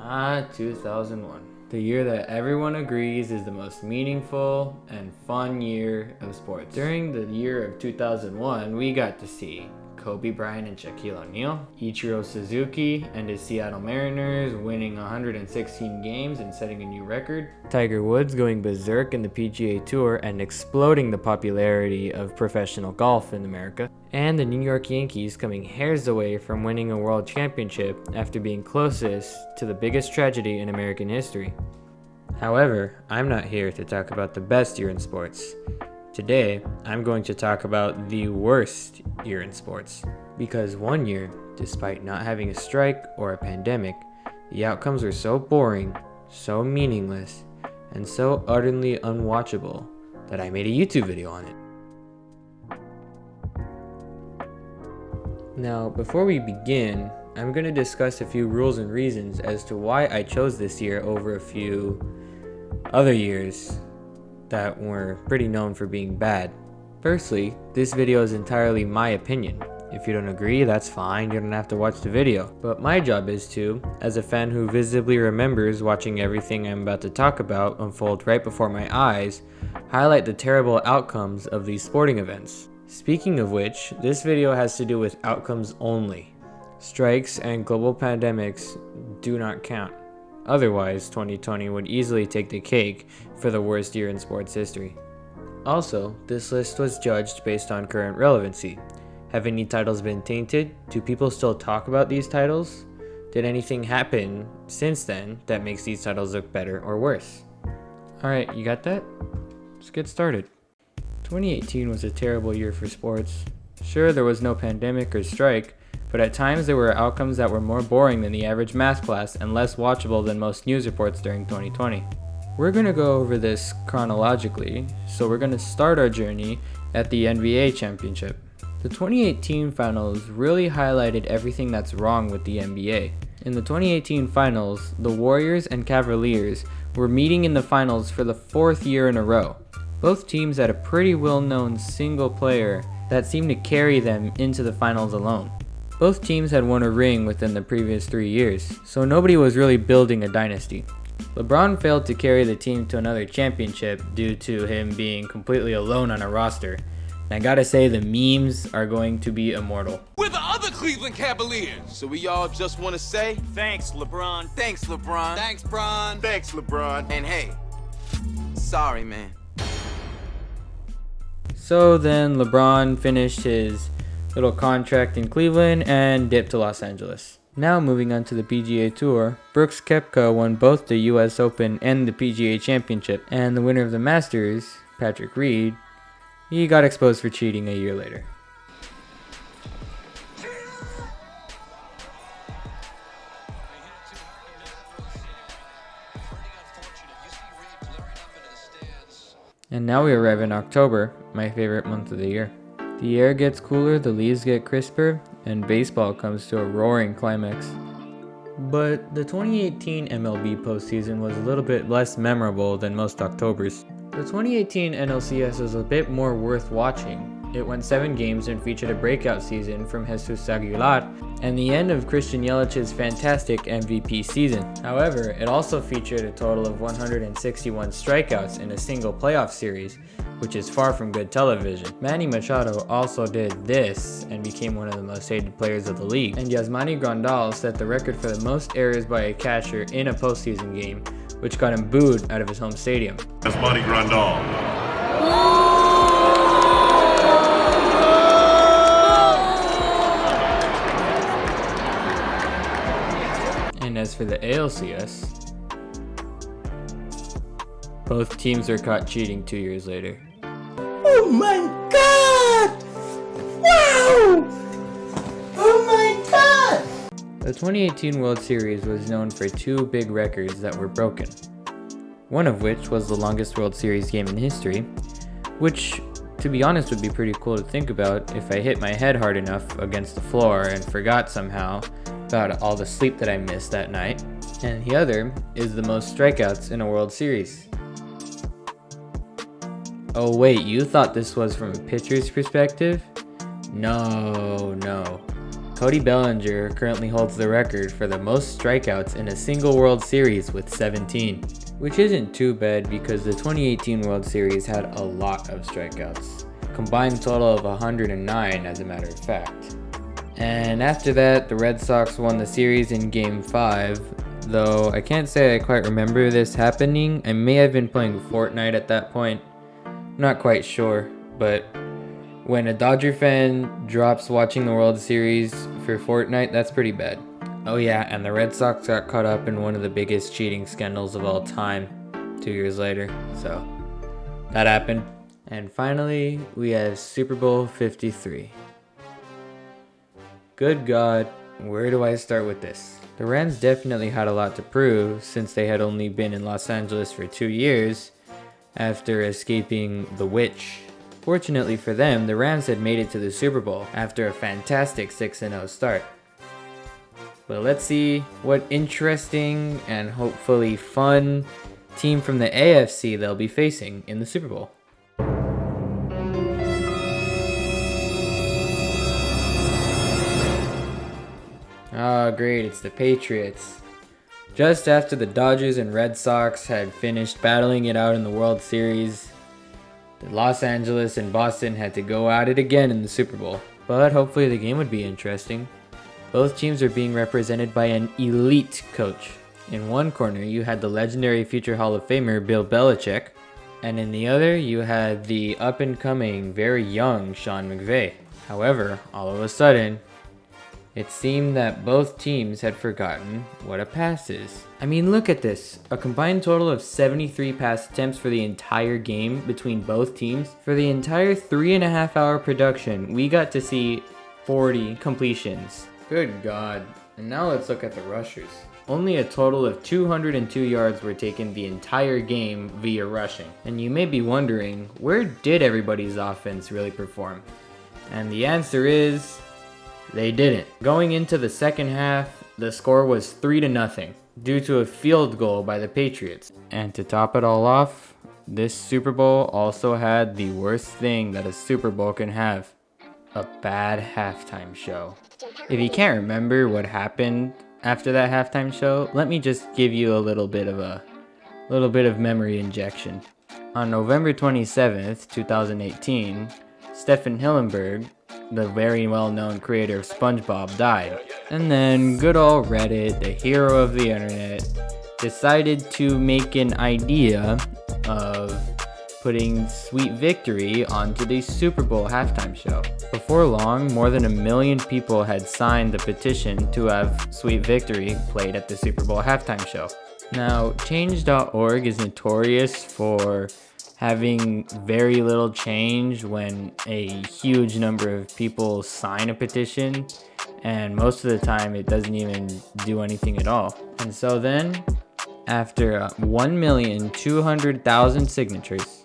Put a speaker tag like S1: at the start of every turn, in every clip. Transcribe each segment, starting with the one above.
S1: 2001. The year that everyone agrees is the most meaningful and fun year of sports. During the year of 2001, we got to see Kobe Bryant and Shaquille O'Neal, Ichiro Suzuki and his Seattle Mariners winning 116 games and setting a new record, Tiger Woods going berserk in the PGA Tour and exploding the popularity of professional golf in America, and the New York Yankees coming hairs away from winning a world championship after being closest to the biggest tragedy in American history. However, I'm not here to talk about the best year in sports. Today, I'm going to talk about the worst year in sports. Because one year, despite not having a strike or a pandemic, the outcomes were so boring, so meaningless, and so utterly unwatchable that I made a YouTube video on it. Now, before we begin, I'm going to discuss a few rules and reasons as to why I chose this year over a few other years that were pretty known for being bad. Firstly, this video is entirely my opinion. If you don't agree, that's fine, you don't have to watch the video. But my job is to, as a fan who visibly remembers watching everything I'm about to talk about unfold right before my eyes, highlight the terrible outcomes of these sporting events. Speaking of which, this video has to do with outcomes only. Strikes and global pandemics do not count. Otherwise, 2020 would easily take the cake for the worst year in sports history. Also, this list was judged based on current relevancy. Have any titles been tainted? Do people still talk about these titles? Did anything happen since then that makes these titles look better or worse? Alright, you got that? Let's get started. 2018 was a terrible year for sports. Sure, there was no pandemic or strike, but at times there were outcomes that were more boring than the average math class and less watchable than most news reports during 2020. We're going to go over this chronologically, so we're going to start our journey at the NBA championship. The 2018 finals really highlighted everything that's wrong with the NBA. In the 2018 finals, the Warriors and Cavaliers were meeting in the finals for the fourth year in a row. Both teams had a pretty well-known single player that seemed to carry them into the finals alone. Both teams had won a ring within the previous 3 years, so nobody was really building a dynasty. LeBron failed to carry the team to another championship due to him being completely alone on a roster. And I gotta say, the memes are going to be immortal.
S2: We're the other Cleveland Cavaliers! So we all just want to say, thanks, LeBron. Thanks, LeBron. Thanks, Bron. Thanks, LeBron. And hey, sorry, man.
S1: So then LeBron finished his little contract in Cleveland and dipped to Los Angeles. Now moving on to the PGA Tour, Brooks Koepka won both the US Open and the PGA Championship, and the winner of the Masters, Patrick Reed, he got exposed for cheating a year later. And now we arrive in October, my favorite month of the year. The air gets cooler, the leaves get crisper, and baseball comes to a roaring climax. But the 2018 MLB postseason was a little bit less memorable than most Octobers. The 2018 NLCS was a bit more worth watching. It went 7 games and featured a breakout season from Jesus Aguilar and the end of Christian Yelich's fantastic MVP season. However, it also featured a total of 161 strikeouts in a single playoff series, which is far from good television. Manny Machado also did this and became one of the most hated players of the league. And Yasmani Grandal set the record for the most errors by a catcher in a postseason game, which got him booed out of his home stadium.
S3: Yasmani Grandal.
S1: And as for the ALCS, both teams are caught cheating 2 years later.
S4: Oh my god! Wow! Oh my god!
S1: The 2018 World Series was known for 2 big records that were broken. One of which was the longest World Series game in history, which, to be honest, would be pretty cool to think about if I hit my head hard enough against the floor and forgot somehow about all the sleep that I missed that night. And the other is the most strikeouts in a World Series. Oh wait, you thought this was from a pitcher's perspective? No. Cody Bellinger currently holds the record for the most strikeouts in a single World Series with 17, which isn't too bad because the 2018 World Series had a lot of strikeouts, combined total of 109 as a matter of fact. And after that, the Red Sox won the series in Game 5, though I can't say I quite remember this happening. I may have been playing Fortnite at that point, not quite sure, but when a Dodger fan drops watching the World Series for Fortnite, that's pretty bad. Oh yeah, and the Red Sox got caught up in one of the biggest cheating scandals of all time 2 years later, so that happened. And finally, we have Super Bowl 53. Good God, where do I start with this? The Rams definitely had a lot to prove since they had only been in Los Angeles for 2 years after escaping the witch. Fortunately for them, the Rams had made it to the Super Bowl after a fantastic 6-0 start. But let's see what interesting and hopefully fun team from the AFC they'll be facing in the Super Bowl. Oh great, it's the Patriots. Just after the Dodgers and Red Sox had finished battling it out in the World Series, the Los Angeles and Boston had to go at it again in the Super Bowl. But hopefully the game would be interesting. Both teams are being represented by an elite coach. In one corner, you had the legendary future Hall of Famer Bill Belichick, and in the other, you had the up-and-coming, very young Sean McVay. However, all of a sudden, it seemed that both teams had forgotten what a pass is. I mean, look at this. A combined total of 73 pass attempts for the entire game between both teams. For the entire 3.5-hour production, we got to see 40 completions. Good God. And now let's look at the rushers. Only a total of 202 yards were taken the entire game via rushing. And you may be wondering, where did everybody's offense really perform? And the answer is, they didn't. Going into the second half, the score was 3-0 due to a field goal by the Patriots. And to top it all off, this Super Bowl also had the worst thing that a Super Bowl can have, a bad halftime show. If you can't remember what happened after that halftime show, let me just give you a little bit of memory injection. On November 27th, 2018, Stephen Hillenburg, the very well-known creator of SpongeBob, died. And then good old Reddit, the hero of the internet, decided to make an idea of putting Sweet Victory onto the Super Bowl halftime show. Before long, more than 1 million people had signed the petition to have Sweet Victory played at the Super Bowl halftime show. Now, change.org is notorious for having very little change when a huge number of people sign a petition, and most of the time it doesn't even do anything at all. And so then, after 1,200,000 signatures,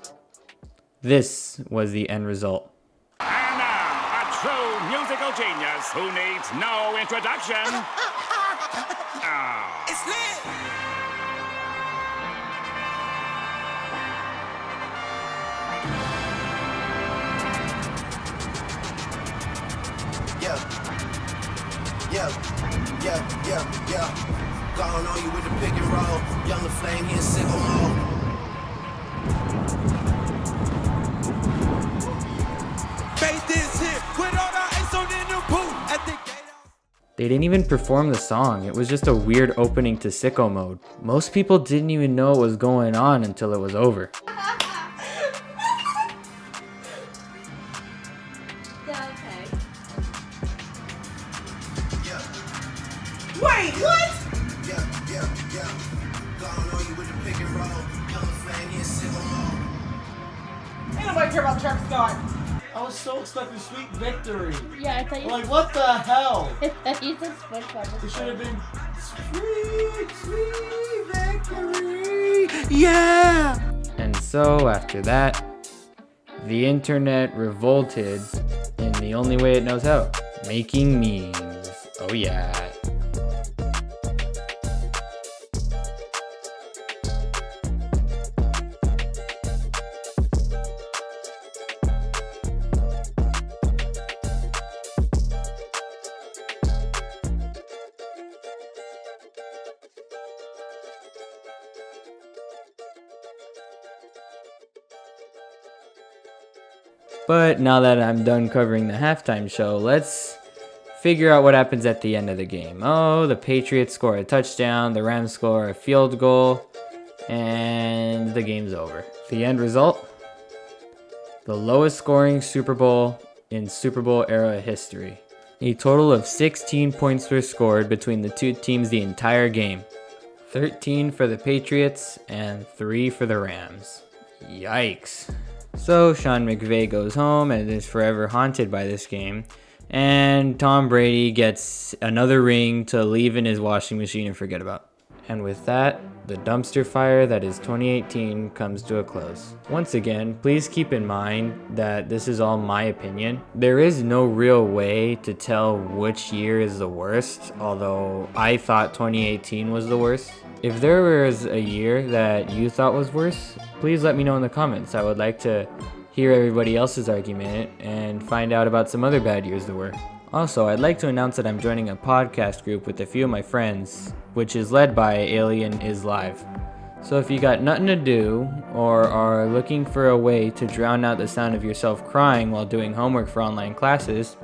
S1: this was the end result.
S5: And now, a true musical genius who needs no introduction.
S2: It's lit! Yeah. Gone on you with the pick and roll. Younger flame here, sicko mode. Faith is here. Quit all the ice on in the booth. At the gate.
S1: They didn't even perform the song. It was just a weird opening to sicko mode. Most people didn't even know what was going on until it was over.
S4: Wait, what?
S2: Yeah. Gone on you with the pick and roll. Younger flame here, sicko mode.
S4: Ain't nobody care about Travis Scott. I was so expecting Sweet Victory.
S6: Yeah, I thought you
S4: Like, what the hell?
S6: I thought you said SpongeBob.
S4: It should have been Sweet Victory. Yeah!
S1: And so after that, the internet revolted in the only way it knows how, making memes. Oh yeah. But now that I'm done covering the halftime show, let's figure out what happens at the end of the game. Oh, the Patriots score a touchdown, the Rams score a field goal, and the game's over. The end result? The lowest scoring Super Bowl in Super Bowl era history. A total of 16 points were scored between the two teams the entire game. 13 for the Patriots and 3 for the Rams. Yikes. So Sean McVay goes home and is forever haunted by this game. And Tom Brady gets another ring to leave in his washing machine and forget about. And with that, the dumpster fire that is 2018 comes to a close. Once again, please keep in mind that this is all my opinion. There is no real way to tell which year is the worst, although I thought 2018 was the worst. If there was a year that you thought was worse, please let me know in the comments. I would like to hear everybody else's argument and find out about some other bad years there were. Also, I'd like to announce that I'm joining a podcast group with a few of my friends, which is led by Alien is Live. So if you got nothing to do, or are looking for a way to drown out the sound of yourself crying while doing homework for online classes,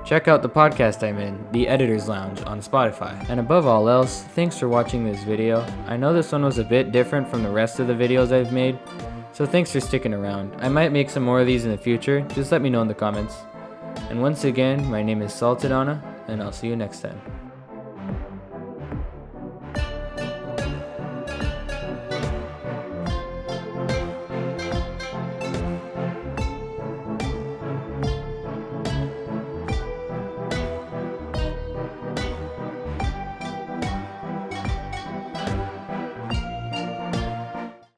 S1: check out the podcast I'm in, The Editor's Lounge, on Spotify. And above all else, thanks for watching this video. I know this one was a bit different from the rest of the videos I've made, so thanks for sticking around. I might make some more of these in the future, just let me know in the comments. And once again, my name is Salted Anna, and I'll see you next time.